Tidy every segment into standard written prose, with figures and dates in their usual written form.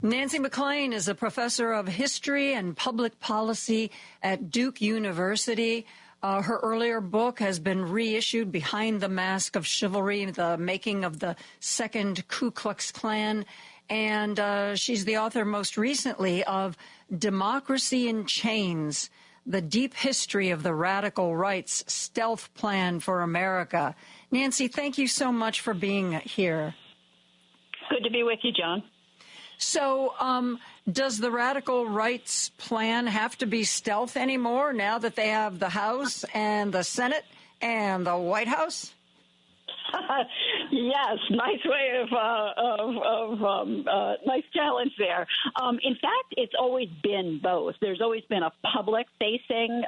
Nancy MacLean is a professor of history and public policy at Duke University. Her earlier book has been reissued, Behind the Mask of Chivalry, the making of the second Ku Klux Klan. And she's the author most recently of Democracy in Chains, the deep history of the radical right's stealth plan for America. Nancy, thank you so much for being here. Good to be with you, Joan. So does the radical right's plan have to be stealth anymore now that they have the House and the Senate and the White House? Yes, nice way nice challenge there. In fact, it's always been both. There's always been a public-facing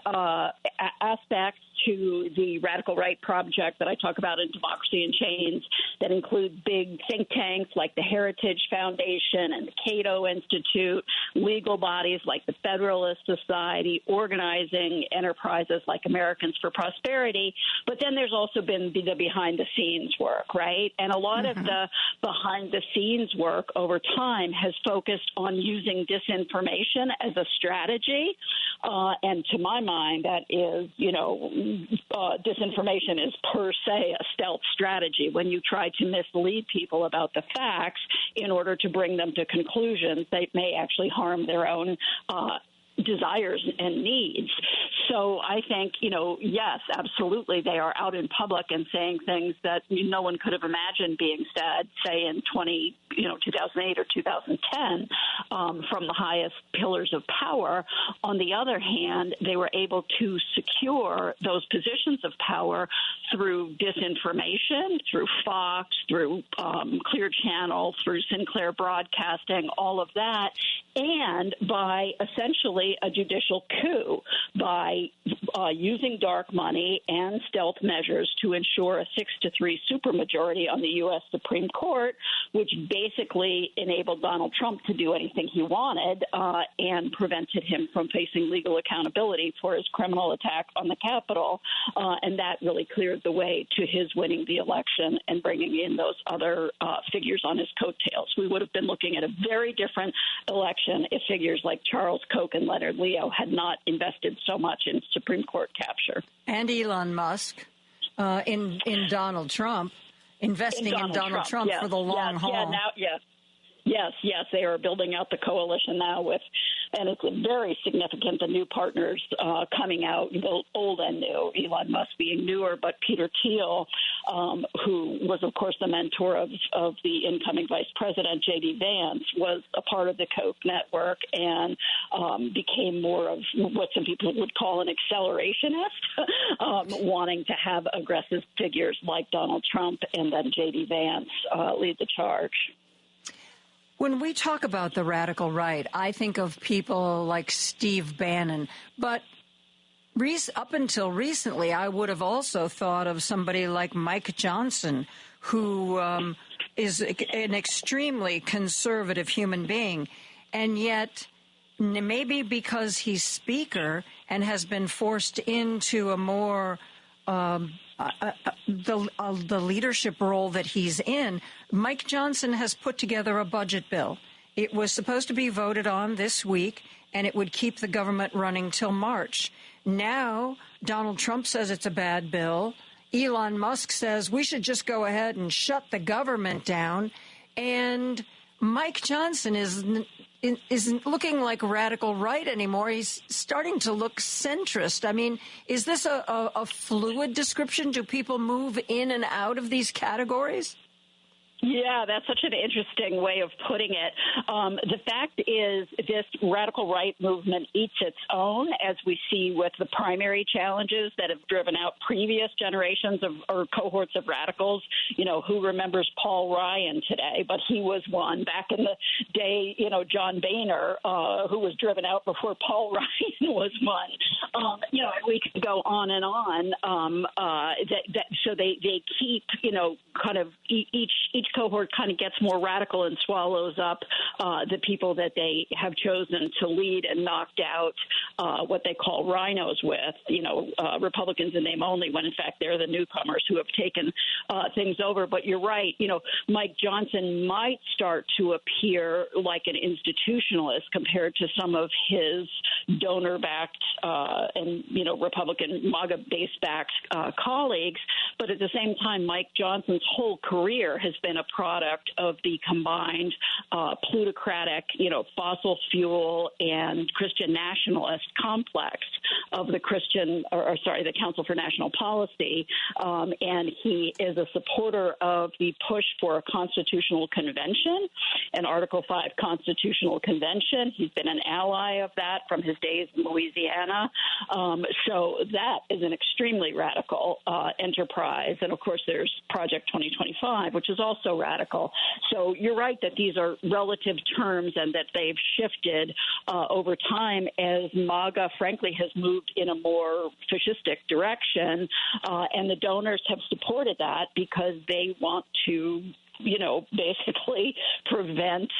aspect to the radical right project that I talk about in Democracy in Chains that include big think tanks like the Heritage Foundation and the Cato Institute, legal bodies like the Federalist Society, organizing enterprises like Americans for Prosperity. But then there's also been the behind-the-scenes work, right? And a lot of the behind-the-scenes work over time has focused on using disinformation as a strategy. And to my mind, that is, disinformation is per se a stealth strategy. When you try to mislead people about the facts in order to bring them to conclusions that may actually harm their own desires and needs. So I think, yes, absolutely, they are out in public and saying things that no one could have imagined being said, say, in 2008 or 2010, from the highest pillars of power. On the other hand, they were able to secure those positions of power through disinformation, through Fox, through Clear Channel, through Sinclair Broadcasting, all of that, and by essentially a judicial coup, by using dark money and stealth measures to ensure a 6-3 supermajority on the U.S. Supreme Court, which basically enabled Donald Trump to do anything he wanted and prevented him from facing legal accountability for his criminal attack on the Capitol. And that really cleared the way to his winning the election and bringing in those other figures on his coattails. We would have been looking at a very different election if figures like Charles Koch and Leonard Leo had not invested so much in Supreme Court capture. And Elon Musk in Donald Trump, investing in Donald Trump yes, for the long haul. Yes, they are building out the coalition now and it's very significant, the new partners coming out, old and new, Elon Musk being newer, but Peter Thiel, who was, of course, the mentor of the incoming Vice President, J.D. Vance, was a part of the Koch network and became more of what some people would call an accelerationist, wanting to have aggressive figures like Donald Trump and then J.D. Vance lead the charge. When we talk about the radical right, I think of people like Steve Bannon, but up until recently, I would have also thought of somebody like Mike Johnson, who is an extremely conservative human being, and yet maybe because he's Speaker and has been forced into a more the leadership role that he's in, Mike Johnson has put together a budget bill. It was supposed to be voted on this week, and it would keep the government running till March. Now, Donald Trump says it's a bad bill. Elon Musk says we should just go ahead and shut the government down. And Mike Johnson isn't looking like radical right anymore. He's starting to look centrist. I mean, is this a fluid description? Do people move in and out of these categories? Yeah, that's such an interesting way of putting it. The fact is this radical right movement eats its own, as we see with the primary challenges that have driven out previous generations or cohorts of radicals. Who remembers Paul Ryan today? But he was one. Back in the day, John Boehner, who was driven out before Paul Ryan was one. We could go on and on. So they keep, kind of each cohort kind of gets more radical and swallows up the people that they have chosen to lead and knocked out what they call rhinos with, Republicans in name only, when in fact they're the newcomers who have taken things over. But you're right, Mike Johnson might start to appear like an institutionalist compared to some of his donor-backed and Republican MAGA-base-backed colleagues. But at the same time, Mike Johnson's whole career has been a product of the combined plutocratic, fossil fuel and Christian nationalist complex of the the Council for National Policy, and he is a supporter of the push for a constitutional convention, an Article 5 constitutional convention. He's been an ally of that from his days in Louisiana. So that is an extremely radical enterprise. And, of course, there's Project 2025, which is also radical. So you're right that these are relative terms and that they've shifted over time as MAGA, frankly, has moved in a more fascistic direction. And the donors have supported that because they want to basically prevent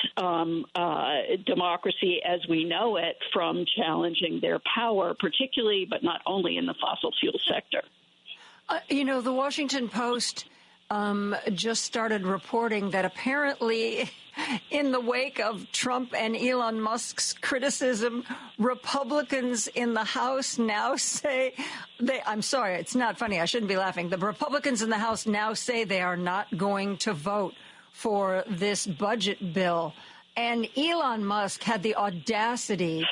democracy as we know it from challenging their power, particularly, but not only in the fossil fuel sector. The Washington Post just started reporting that apparently in the wake of Trump and Elon Musk's criticism, Republicans in the House now say I'm sorry, it's not funny. I shouldn't be laughing. The Republicans in the House now say they are not going to vote for this budget bill. And Elon Musk had the audacity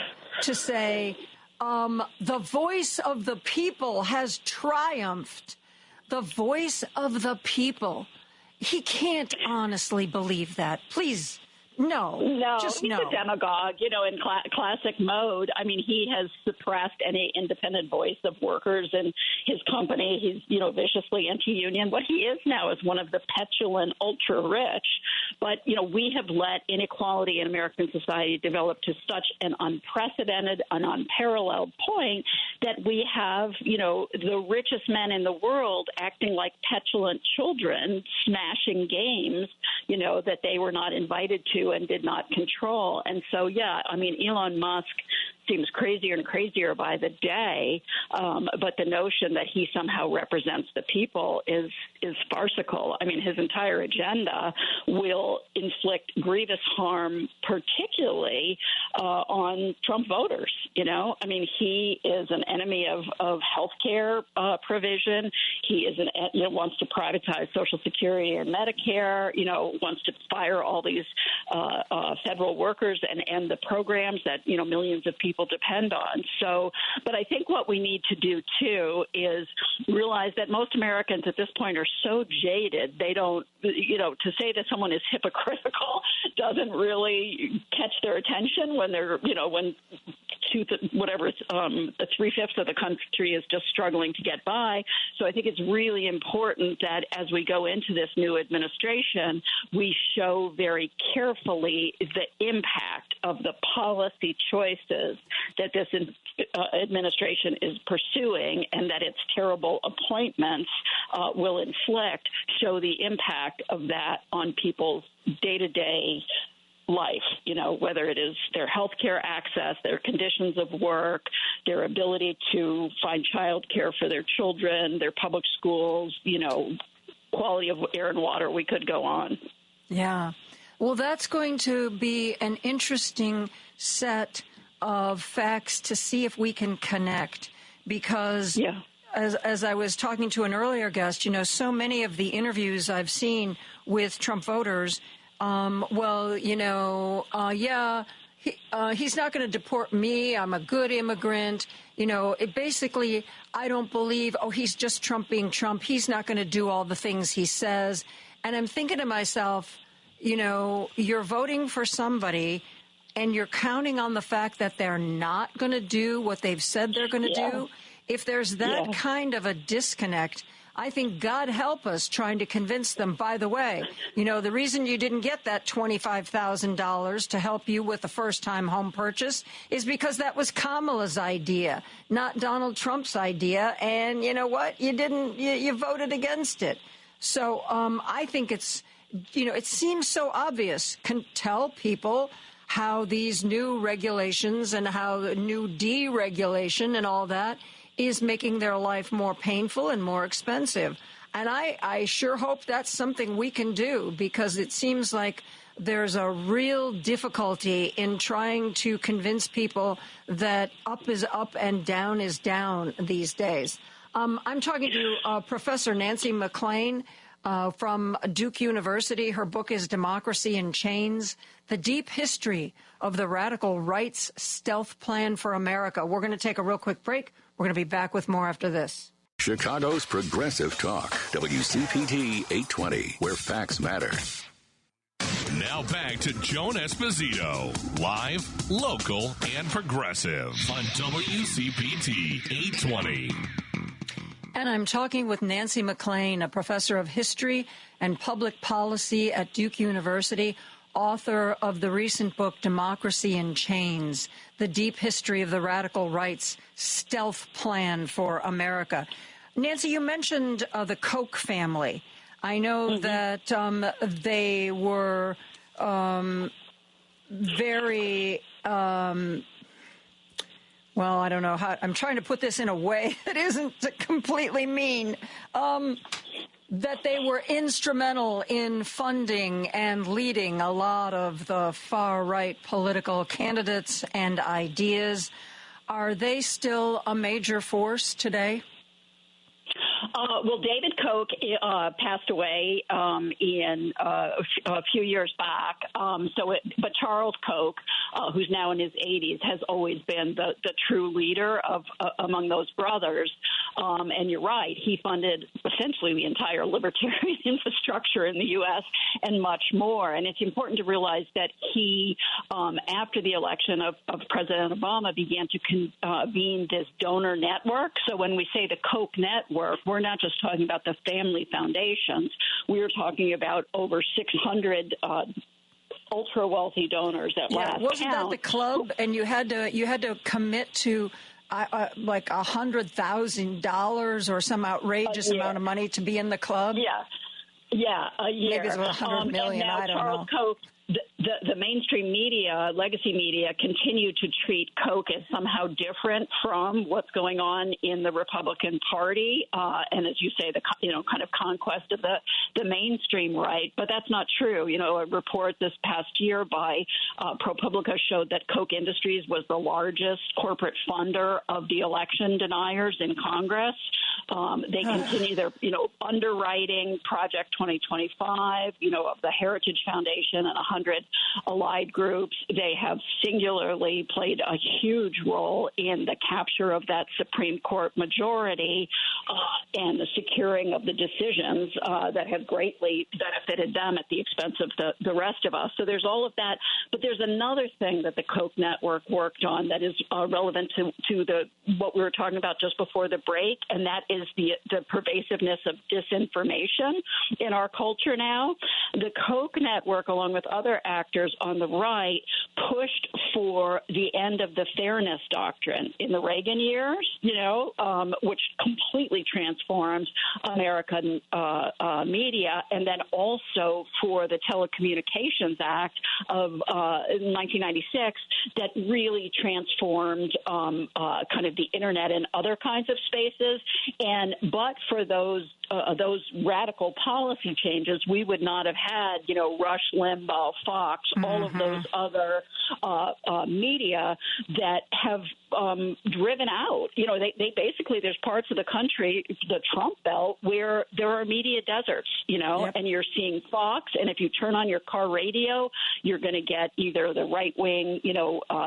to say, the voice of the people has triumphed. The voice of the people. He can't honestly believe that. Please, no. Just he's a demagogue, in classic mode. I mean, he has suppressed any independent voice of workers in his company. He's, viciously anti-union. What he is now is one of the petulant ultra-rich. But, we have let inequality in American society develop to such an unprecedented, an unparalleled point that we have, the richest men in the world acting like petulant children, smashing games, that they were not invited to and did not control. And so, Elon Musk seems crazier and crazier by the day, but the notion that he somehow represents the people is farcical. I mean, his entire agenda will inflict grievous harm, particularly on Trump voters. He is an enemy of health care provision. He is wants to privatize Social Security and Medicare. Wants to fire all these federal workers and end the programs that millions of people depend on. So, but I think what we need to do too is realize that most Americans at this point are so jaded they don't, to say that someone is hypocritical doesn't really catch their attention when they're, when three-fifths of the country is just struggling to get by. So I think it's really important that as we go into this new administration, we show very carefully the impact of the policy choices that this administration is pursuing and that its terrible appointments will inflict, show the impact of that on people's day-to-day life, whether it is their health care access, their conditions of work, their ability to find child care for their children, their public schools, quality of air and water. We could go on. Yeah. Well, that's going to be an interesting set of facts to see if we can connect because as I was talking to an earlier guest, so many of the interviews I've seen with Trump voters, he's not going to deport me. I'm a good immigrant. Basically, I don't believe, he's just Trump being Trump. He's not going to do all the things he says. And I'm thinking to myself, you're voting for somebody and you're counting on the fact that they're not going to do what they've said they're going to do. If there's that kind of a disconnect, I think God help us trying to convince them, by the way, the reason you didn't get that $25,000 to help you with the first-time home purchase is because that was Kamala's idea, not Donald Trump's idea. And you know what? You didn't. You voted against it. So I think it's it seems so obvious, can tell people how these new regulations and how new deregulation and all that is making their life more painful and more expensive. And I sure hope that's something we can do, because it seems like there's a real difficulty in trying to convince people that up is up and down is down these days. I'm talking to Professor Nancy MacLean from Duke University. Her book is Democracy in Chains, The Deep History of the Radical Right's Stealth Plan for America. We're going to take a real quick break. We're going to be back with more after this. Chicago's Progressive Talk, WCPT 820, where facts matter. Now back to Joan Esposito, live, local, and progressive on WCPT 820. And I'm talking with Nancy MacLean, a professor of history and public policy at Duke University, author of the recent book, Democracy in Chains, The Deep History of the Radical Right's Stealth Plan for America. Nancy, you mentioned the Koch family. I know that they were very, well, I don't know how, I'm trying to put this in a way that isn't completely mean, that they were instrumental in funding and leading a lot of the far-right political candidates and ideas. Are they still a major force today? Well, David Koch passed away in a few years back. But Charles Koch, who's now in his 80s, has always been the true leader of among those brothers. And you're right, he funded essentially the entire libertarian infrastructure in the U.S. and much more. And it's important to realize that he, after the election of President Obama, began to convene this donor network. So when we say the Koch network, we're not just talking about the family foundations. We're talking about over 600 ultra-wealthy donors at last count. Wasn't that the club? And you had to commit to like $100,000 or some outrageous amount of money to be in the club? Yeah, a year. Maybe it was $100 million. I don't know. Koch, the mainstream media, legacy media, continue to treat Koch as somehow different from what's going on in the Republican Party, and as you say, the kind of conquest of the mainstream right. But that's not true. A report this past year by ProPublica showed that Koch Industries was the largest corporate funder of the election deniers in Congress. They continue their, underwriting Project 2025, of the Heritage Foundation and 100 allied groups. They have singularly played a huge role in the capture of that Supreme Court majority and the securing of the decisions that have greatly benefited them at the expense of the rest of us. So there's all of that. But there's another thing that the Koch network worked on that is relevant to what we were talking about just before the break, and that is the pervasiveness of disinformation in our culture now. The Koch network, along with other actors on the right, pushed for the end of the fairness doctrine in the Reagan years, which completely transformed American media, and then also for the Telecommunications Act of 1996 that really transformed kind of the internet and other kinds of spaces. But for those radical policy changes, we would not have had, Rush Limbaugh, Fox, all of those other media that have driven out. They basically, there's parts of the country, the Trump belt, where there are media deserts, and you're seeing Fox. And if you turn on your car radio, you're going to get either the right wing,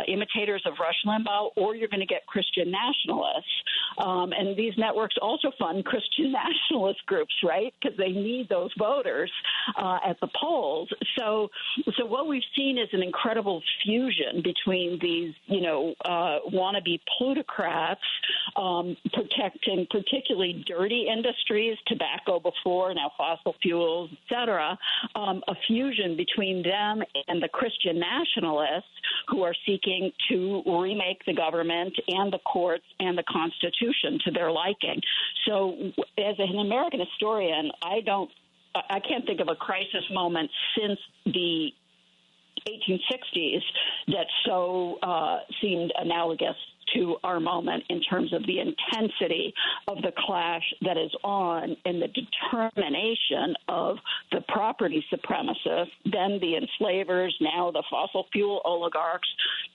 imitators of Rush Limbaugh, or you're going to get Christian nationalists. And these networks also fund Christian nationalist groups, right? Because they need those voters at the polls. So what we've seen is an incredible fusion between these, wannabe plutocrats protecting particularly dirty industries, tobacco before, now fossil fuels, et cetera, a fusion between them and the Christian nationalists who are seeking to remake the government and the courts and the Constitution to their liking. So as an American historian, I don't I can't think of a crisis moment since the 1860s that so seemed analogous to our moment in terms of the intensity of the clash that is on and the determination of the property supremacists, then the enslavers, now the fossil fuel oligarchs,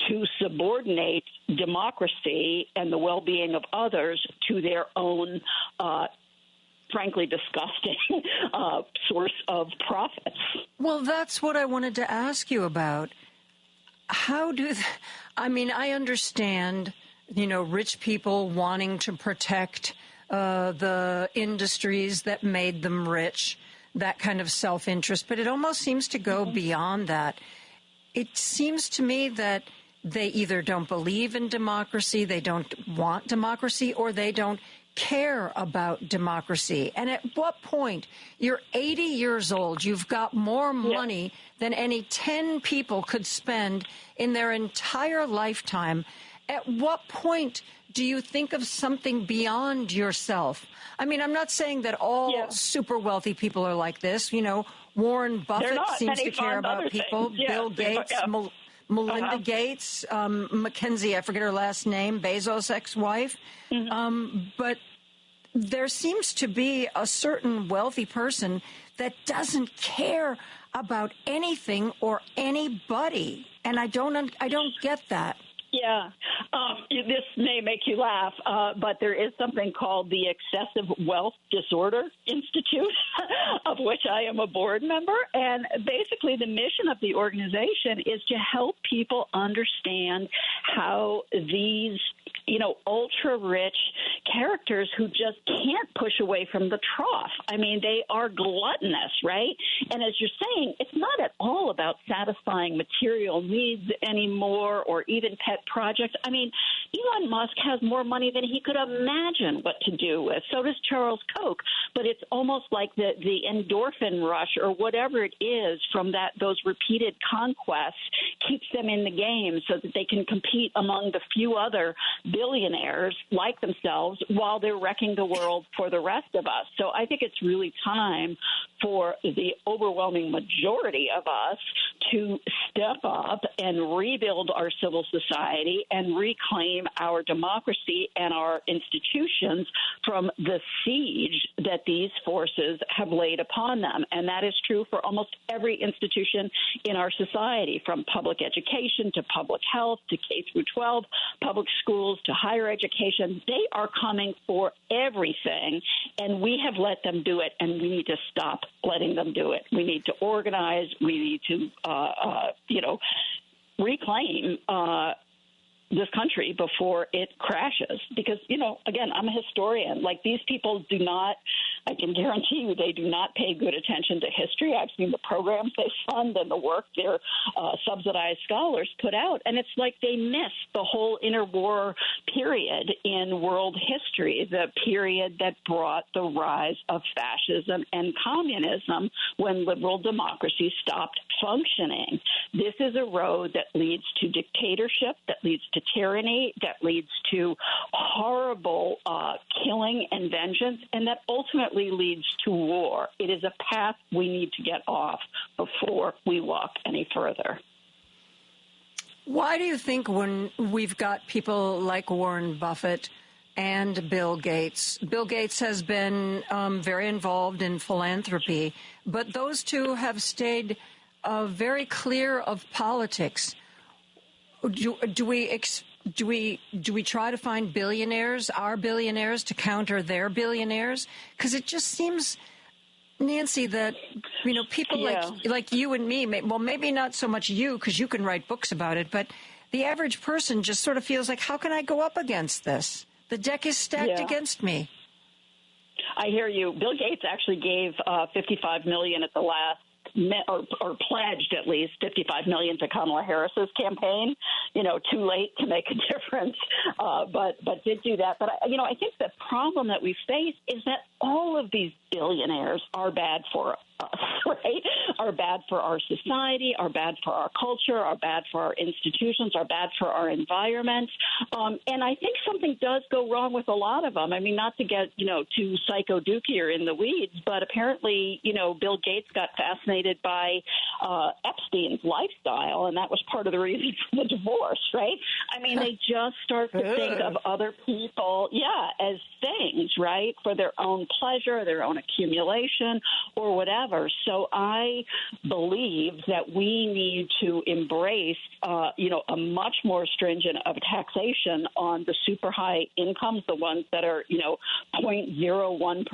to subordinate democracy and the well-being of others to their own frankly disgusting source of profits. Well, that's what I wanted to ask you about. I understand, rich people wanting to protect the industries that made them rich, that kind of self-interest, but it almost seems to go beyond that. It seems to me that they either don't believe in democracy, they don't want democracy, or they don't care about democracy. And at what point? You're 80 years old. You've got more money than any 10 people could spend in their entire lifetime. At what point do you think of something beyond yourself? I mean, I'm not saying that all super wealthy people are like this. Warren Buffett seems to care about people. Bill Gates, Melinda Gates, Mackenzie, I forget her last name, Bezos' ex-wife. But there seems to be a certain wealthy person that doesn't care about anything or anybody, and I don't get that. Yeah, this may make you laugh, but there is something called the Excessive Wealth Disorder Institute, of which I am a board member. And basically the mission of the organization is to help people understand how these, ultra-rich characters who just can't push away from the trough. I mean, they are gluttonous, right? And as you're saying, it's not at all about satisfying material needs anymore or even pet projects. I mean, Elon Musk has more money than he could imagine what to do with. So does Charles Koch. But it's almost like the endorphin rush or whatever it is from those repeated conquests keeps them in the game so that they can compete among the few other billionaires like themselves while they're wrecking the world for the rest of us. So I think it's really time for the overwhelming majority of us to step up and rebuild our civil society and reclaim our democracy and our institutions from the siege that these forces have laid upon them. And that is true for almost every institution in our society, from public education to public health to K through 12, public schools to higher education. They are coming for everything, and we have let them do it, and we need to stop letting them do it. We need to organize. We need to, reclaim this country before it crashes. Because, again, I'm a historian. Like, these people do not, I can guarantee you, they do not pay good attention to history. I've seen the programs they fund and the work their subsidized scholars put out. And it's like they miss the whole interwar period in world history, the period that brought the rise of fascism and communism when liberal democracy stopped functioning. This is a road that leads to dictatorship, that leads to tyranny, that leads to horrible killing and vengeance, and that ultimately leads to war. It is a path we need to get off before we walk any further. Why do you think when we've got people like Warren Buffett and Bill Gates has been very involved in philanthropy, but those two have stayed very clear of politics? Do we try to find billionaires, our billionaires, to counter their billionaires? Because it just seems, Nancy, that people like you and me, maybe not so much you because you can write books about it, but the average person just sort of feels like, how can I go up against this? The deck is stacked against me. I hear you. Bill Gates actually gave $55 million at the last. Or pledged at least $55 million to Kamala Harris's campaign. Too late to make a difference, but did do that. But I think the problem that we face is that all of these billionaires are bad for us, right, are bad for our society, are bad for our culture, are bad for our institutions, are bad for our environment. And I think something does go wrong with a lot of them. I mean, not to get, too psycho-dooky or in the weeds, but apparently, Bill Gates got fascinated by Epstein's lifestyle, and that was part of the reason for the divorce, right? I mean, they just start to think of other people, as things, right, for their own pleasure, their own accumulation, or whatever. So I believe that we need to embrace, a much more stringent of taxation on the super high incomes, the ones that are, 0.01%,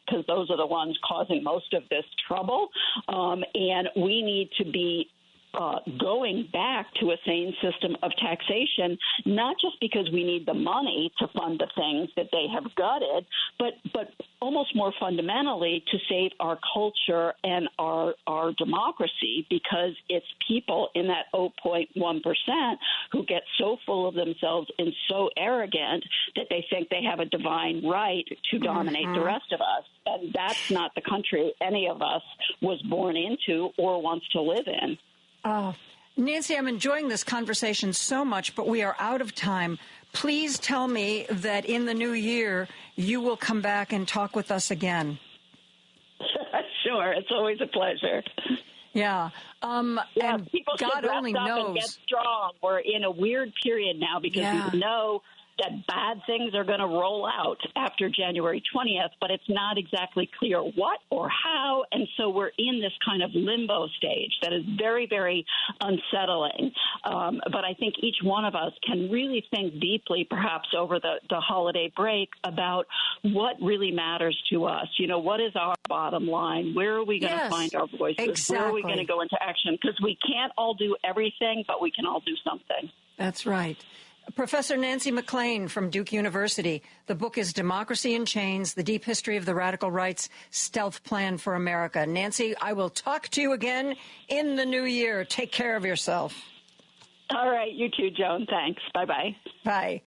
because those are the ones causing most of this trouble. And we need to be going back to a sane system of taxation, not just because we need the money to fund the things that they have gutted, but almost more fundamentally to save our culture and our democracy, because it's people in that 0.1% who get so full of themselves and so arrogant that they think they have a divine right to dominate the rest of us. And that's not the country any of us was born into or wants to live in. Nancy, I'm enjoying this conversation so much, but we are out of time. Please tell me that in the new year you will come back and talk with us again. Sure. It's always a pleasure. Yeah. And people God only knows. And get strong. We're in a weird period now because we know that bad things are going to roll out after January 20th, but it's not exactly clear what or how, and so we're in this kind of limbo stage that is very, very unsettling. But I think each one of us can really think deeply, perhaps over the holiday break, about what really matters to us. What is our bottom line? Where are we going to find our voices? Exactly. Where are we going to go into action? Because we can't all do everything, but we can all do something. That's right. Professor Nancy MacLean from Duke University. The book is Democracy in Chains, The Deep History of the Radical Right's Stealth Plan for America. Nancy, I will talk to you again in the new year. Take care of yourself. All right. You too, Joan. Thanks. Bye-bye. Bye.